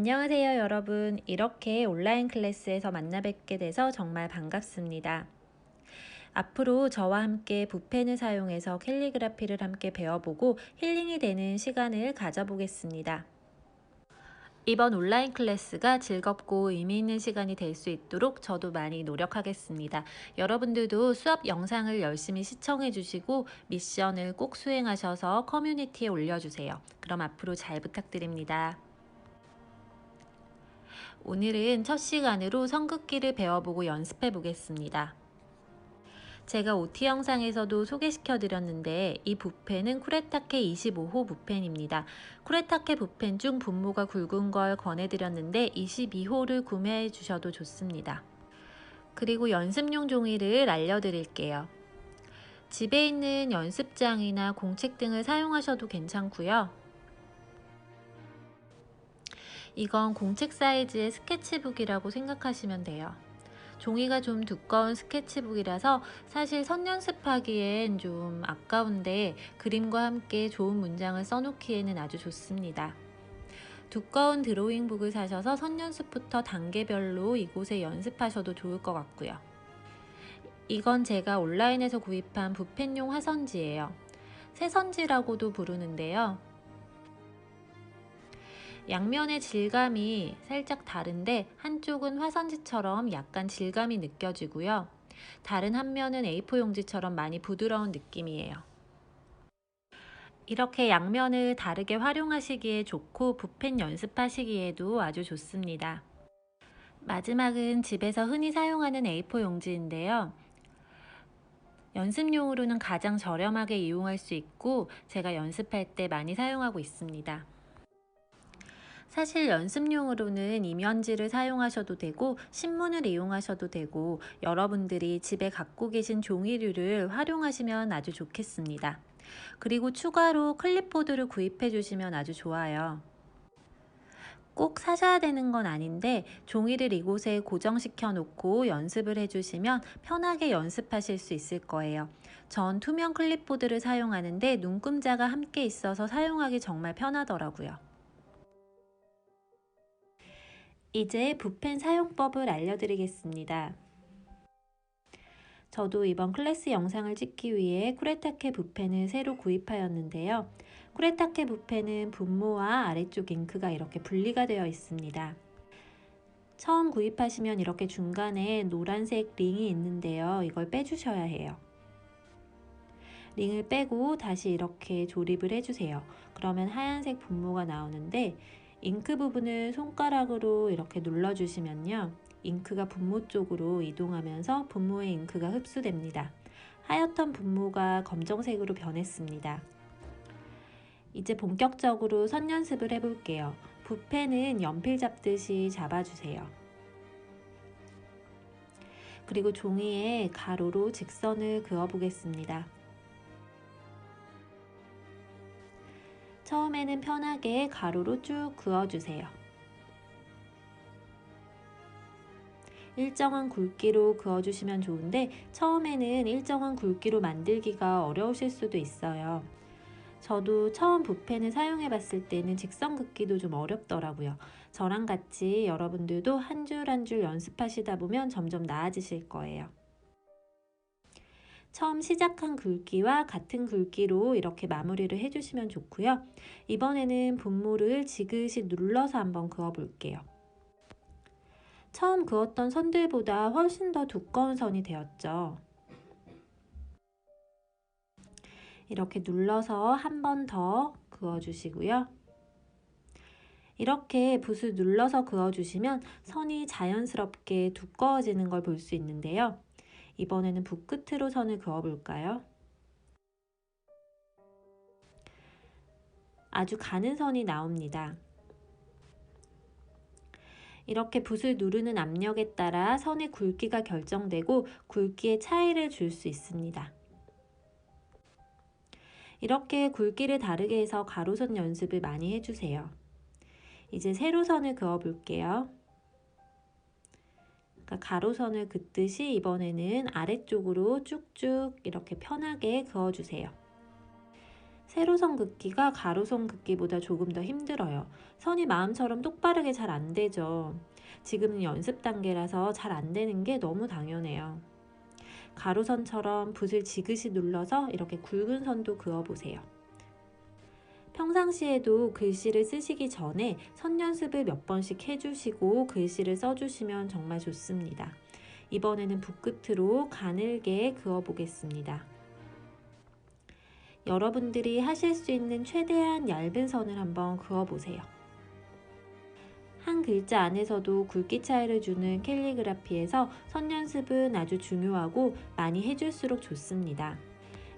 안녕하세요, 여러분. 이렇게 온라인 클래스에서 만나 뵙게 돼서 정말 반갑습니다. 앞으로 저와 함께 붓펜을 사용해서 캘리그라피를 함께 배워보고 힐링이 되는 시간을 가져보겠습니다. 이번 온라인 클래스가 즐겁고 의미 있는 시간이 될 수 있도록 저도 많이 노력하겠습니다. 여러분들도 수업 영상을 열심히 시청해 주시고 미션을 꼭 수행하셔서 커뮤니티에 올려주세요. 그럼 앞으로 잘 부탁드립니다. 오늘은 첫 시간으로 선긋기를 배워보고 연습해 보겠습니다. 제가 OT 영상에서도 소개시켜 드렸는데 이 붓펜은 쿠레타케 25호 붓펜입니다. 쿠레타케 붓펜 중 분모가 굵은 걸 권해드렸는데 22호를 구매해 주셔도 좋습니다. 그리고 연습용 종이를 알려드릴게요. 집에 있는 연습장이나 공책 등을 사용하셔도 괜찮고요. 이건 공책 사이즈의 스케치북이라고 생각하시면 돼요. 종이가 좀 두꺼운 스케치북이라서 사실 선 연습하기엔 좀 아까운데 그림과 함께 좋은 문장을 써놓기에는 아주 좋습니다. 두꺼운 드로잉북을 사셔서 선 연습부터 단계별로 이곳에 연습하셔도 좋을 것 같고요. 이건 제가 온라인에서 구입한 붓펜용 화선지예요. 새선지라고도 부르는데요. 양면의 질감이 살짝 다른데 한쪽은 화선지처럼 약간 질감이 느껴지고요. 다른 한 면은 A4 용지처럼 많이 부드러운 느낌이에요. 이렇게 양면을 다르게 활용하시기에 좋고 붓펜 연습하시기에도 아주 좋습니다. 마지막은 집에서 흔히 사용하는 A4 용지인데요. 연습용으로는 가장 저렴하게 이용할 수 있고 제가 연습할 때 많이 사용하고 있습니다. 사실 연습용으로는 이면지를 사용하셔도 되고 신문을 이용하셔도 되고 여러분들이 집에 갖고 계신 종이류를 활용하시면 아주 좋겠습니다. 그리고 추가로 클립보드를 구입해 주시면 아주 좋아요. 꼭 사셔야 되는 건 아닌데 종이를 이곳에 고정시켜 놓고 연습을 해주시면 편하게 연습하실 수 있을 거예요. 전 투명 클립보드를 사용하는데 눈금자가 함께 있어서 사용하기 정말 편하더라고요. 이제 붓펜 사용법을 알려드리겠습니다. 저도 이번 클래스 영상을 찍기 위해 쿠레타케 붓펜을 새로 구입하였는데요. 쿠레타케 붓펜은 분모와 아래쪽 잉크가 이렇게 분리가 되어 있습니다. 처음 구입하시면 이렇게 중간에 노란색 링이 있는데요. 이걸 빼주셔야 해요. 링을 빼고 다시 이렇게 조립을 해주세요. 그러면 하얀색 분모가 나오는데 잉크 부분을 손가락으로 이렇게 눌러주시면요. 잉크가 분모 쪽으로 이동하면서 분모의 잉크가 흡수됩니다. 하얗던 분모가 검정색으로 변했습니다. 이제 본격적으로 선 연습을 해볼게요. 붓펜은 연필 잡듯이 잡아주세요. 그리고 종이에 가로로 직선을 그어보겠습니다. 처음에는 편하게 가로로 쭉 그어주세요. 일정한 굵기로 그어주시면 좋은데 처음에는 일정한 굵기로 만들기가 어려우실 수도 있어요. 저도 처음 붓펜을 사용해 봤을 때는 직선 긋기도 좀 어렵더라고요. 저랑 같이 여러분들도 한 줄 한 줄 연습하시다 보면 점점 나아지실 거예요. 처음 시작한 굵기와 같은 굵기로 이렇게 마무리를 해주시면 좋고요. 이번에는 분모를 지그시 눌러서 한번 그어 볼게요. 처음 그었던 선들보다 훨씬 더 두꺼운 선이 되었죠. 이렇게 눌러서 한 번 더 그어주시고요. 이렇게 붓을 눌러서 그어주시면 선이 자연스럽게 두꺼워지는 걸 볼 수 있는데요. 이번에는 붓 끝으로 선을 그어볼까요? 아주 가는 선이 나옵니다. 이렇게 붓을 누르는 압력에 따라 선의 굵기가 결정되고 굵기의 차이를 줄 수 있습니다. 이렇게 굵기를 다르게 해서 가로선 연습을 많이 해주세요. 이제 세로선을 그어 볼게요. 가로선을 긋듯이 이번에는 아래쪽으로 쭉쭉 이렇게 편하게 그어주세요. 세로선 긋기가 가로선 긋기보다 조금 더 힘들어요. 선이 마음처럼 똑바르게 잘 안 되죠. 지금은 연습 단계라서 잘 안 되는 게 너무 당연해요. 가로선처럼 붓을 지그시 눌러서 이렇게 굵은 선도 그어보세요. 평상시에도 글씨를 쓰시기 전에 선 연습을 몇 번씩 해주시고 글씨를 써주시면 정말 좋습니다. 이번에는 붓끝으로 가늘게 그어보겠습니다. 여러분들이 하실 수 있는 최대한 얇은 선을 한번 그어보세요. 한 글자 안에서도 굵기 차이를 주는 캘리그라피에서 선 연습은 아주 중요하고 많이 해줄수록 좋습니다.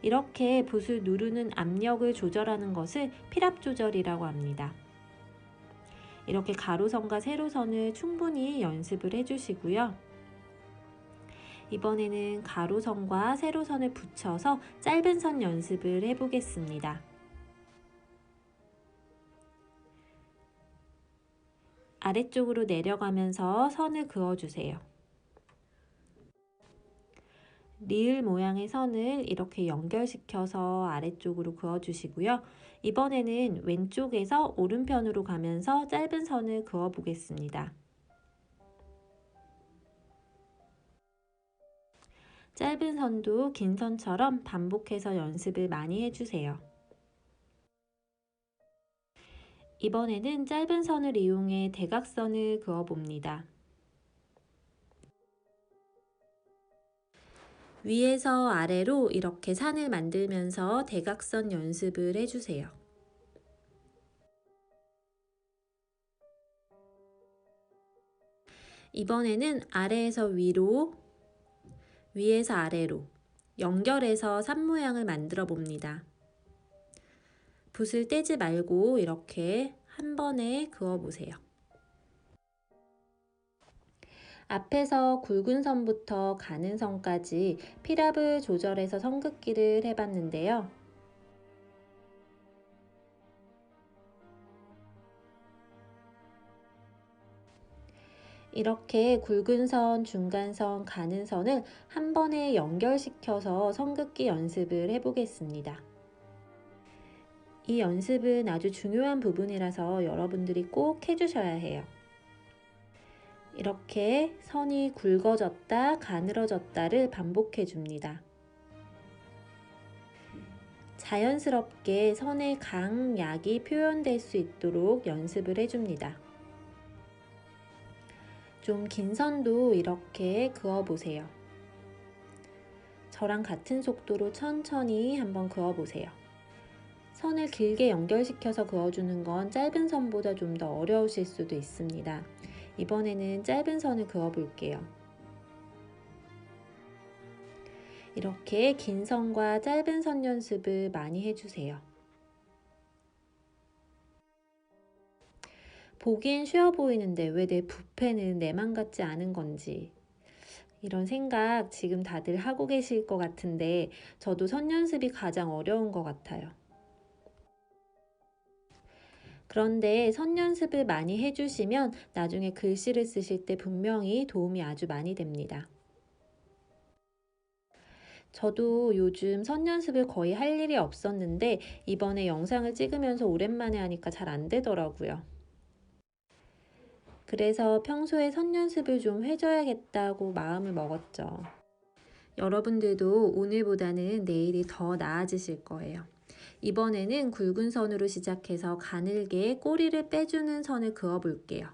이렇게 붓을 누르는 압력을 조절하는 것을 필압 조절이라고 합니다. 이렇게 가로선과 세로선을 충분히 연습을 해주시고요. 이번에는 가로선과 세로선을 붙여서 짧은 선 연습을 해보겠습니다. 아래쪽으로 내려가면서 선을 그어주세요. 리을 모양의 선을 이렇게 연결시켜서 아래쪽으로 그어주시고요. 이번에는 왼쪽에서 오른편으로 가면서 짧은 선을 그어 보겠습니다. 짧은 선도 긴 선처럼 반복해서 연습을 많이 해주세요. 이번에는 짧은 선을 이용해 대각선을 그어 봅니다. 위에서 아래로 이렇게 산을 만들면서 대각선 연습을 해주세요. 이번에는 아래에서 위로, 위에서 아래로 연결해서 산 모양을 만들어 봅니다. 붓을 떼지 말고 이렇게 한 번에 그어 보세요. 앞에서 굵은 선부터 가는 선까지 필압을 조절해서 선 긋기를 해봤는데요. 이렇게 굵은 선, 중간선, 가는 선을 한 번에 연결시켜서 선 긋기 연습을 해보겠습니다. 이 연습은 아주 중요한 부분이라서 여러분들이 꼭 해주셔야 해요. 이렇게 선이 굵어졌다, 가늘어졌다를 반복해 줍니다. 자연스럽게 선의 강약이 표현될 수 있도록 연습을 해줍니다. 좀 긴 선도 이렇게 그어보세요. 저랑 같은 속도로 천천히 한번 그어보세요. 선을 길게 연결시켜서 그어주는 건 짧은 선보다 좀 더 어려우실 수도 있습니다. 이번에는 짧은 선을 그어볼게요. 이렇게 긴 선과 짧은 선 연습을 많이 해주세요. 보기엔 쉬워 보이는데 왜 내 붓펜은 내 맘 같지 않은 건지 이런 생각 지금 다들 하고 계실 것 같은데 저도 선 연습이 가장 어려운 것 같아요. 그런데 선 연습을 많이 해주시면 나중에 글씨를 쓰실 때 분명히 도움이 아주 많이 됩니다. 저도 요즘 선 연습을 거의 할 일이 없었는데 이번에 영상을 찍으면서 오랜만에 하니까 잘 안 되더라고요. 그래서 평소에 선 연습을 좀 해줘야겠다고 마음을 먹었죠. 여러분들도 오늘보다는 내일이 더 나아지실 거예요. 이번에는 굵은 선으로 시작해서 가늘게 꼬리를 빼주는 선을 그어 볼게요.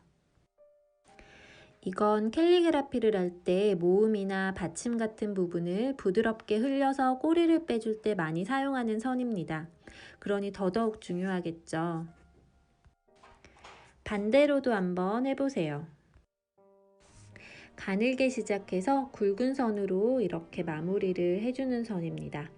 이건 캘리그라피를 할 때 모음이나 받침 같은 부분을 부드럽게 흘려서 꼬리를 빼줄 때 많이 사용하는 선입니다. 그러니 더더욱 중요하겠죠. 반대로도 한번 해보세요. 가늘게 시작해서 굵은 선으로 이렇게 마무리를 해주는 선입니다.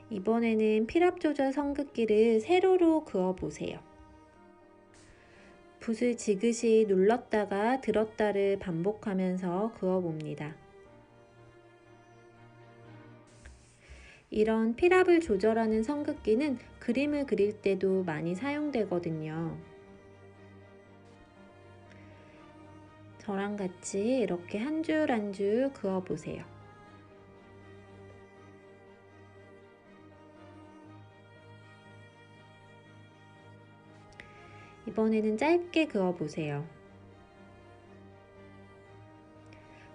이번에는 필압 조절 선 긋기를 세로로 그어 보세요. 붓을 지그시 눌렀다가 들었다를 반복하면서 그어 봅니다. 이런 필압을 조절하는 선 긋기는 그림을 그릴 때도 많이 사용되거든요. 저랑 같이 이렇게 한 줄 한 줄 그어 보세요. 이번에는 짧게 그어 보세요.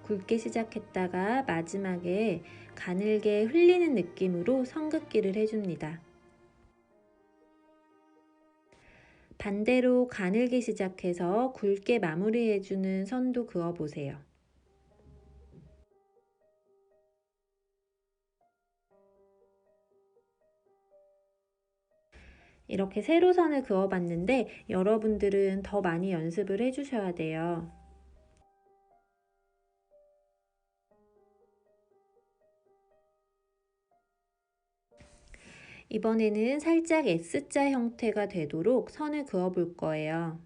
굵게 시작했다가 마지막에 가늘게 흘리는 느낌으로 선긋기를 해줍니다. 반대로 가늘게 시작해서 굵게 마무리해주는 선도 그어보세요. 이렇게 세로선을 그어봤는데 여러분들은 더 많이 연습을 해주셔야 돼요. 이번에는 살짝 S자 형태가 되도록 선을 그어 볼 거예요.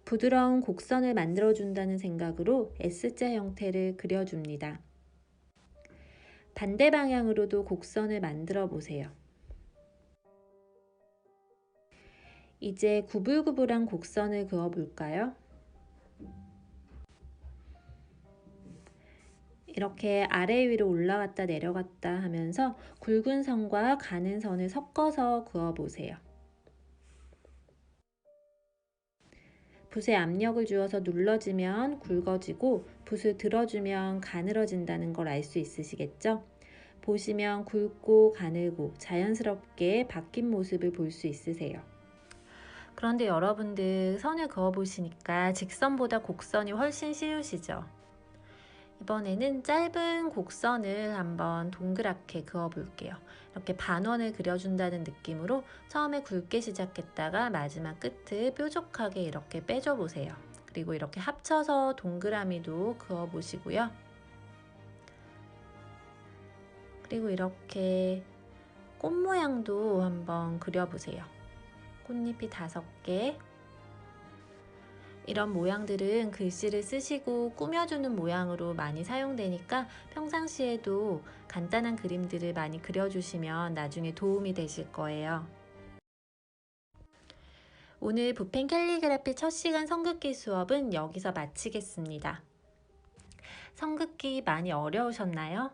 부드러운 곡선을 만들어 준다는 생각으로 S자 형태를 그려줍니다. 반대 방향으로도 곡선을 만들어 보세요. 이제 구불구불한 곡선을 그어 볼까요? 이렇게 아래 위로 올라갔다 내려갔다 하면서 굵은 선과 가는 선을 섞어서 그어 보세요. 붓에 압력을 주어서 눌러지면 굵어지고 붓을 들어주면 가늘어진다는 걸 알 수 있으시겠죠? 보시면 굵고 가늘고 자연스럽게 바뀐 모습을 볼 수 있으세요. 그런데 여러분들 선을 그어 보시니까 직선보다 곡선이 훨씬 쉬우시죠? 이번에는 짧은 곡선을 한번 동그랗게 그어 볼게요. 이렇게 반원을 그려준다는 느낌으로 처음에 굵게 시작했다가 마지막 끝을 뾰족하게 이렇게 빼줘 보세요. 그리고 이렇게 합쳐서 동그라미도 그어 보시고요. 그리고 이렇게 꽃 모양도 한번 그려 보세요. 꽃잎이 5개. 이런 모양들은 글씨를 쓰시고 꾸며주는 모양으로 많이 사용되니까 평상시에도 간단한 그림들을 많이 그려주시면 나중에 도움이 되실 거예요. 오늘 붓펜 캘리그라피 첫 시간 선긋기 수업은 여기서 마치겠습니다. 선긋기 많이 어려우셨나요?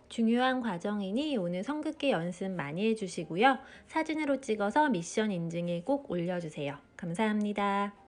중요한 과정이니 오늘 선긋기 연습 많이 해주시고요. 사진으로 찍어서 미션 인증에 꼭 올려주세요. 감사합니다.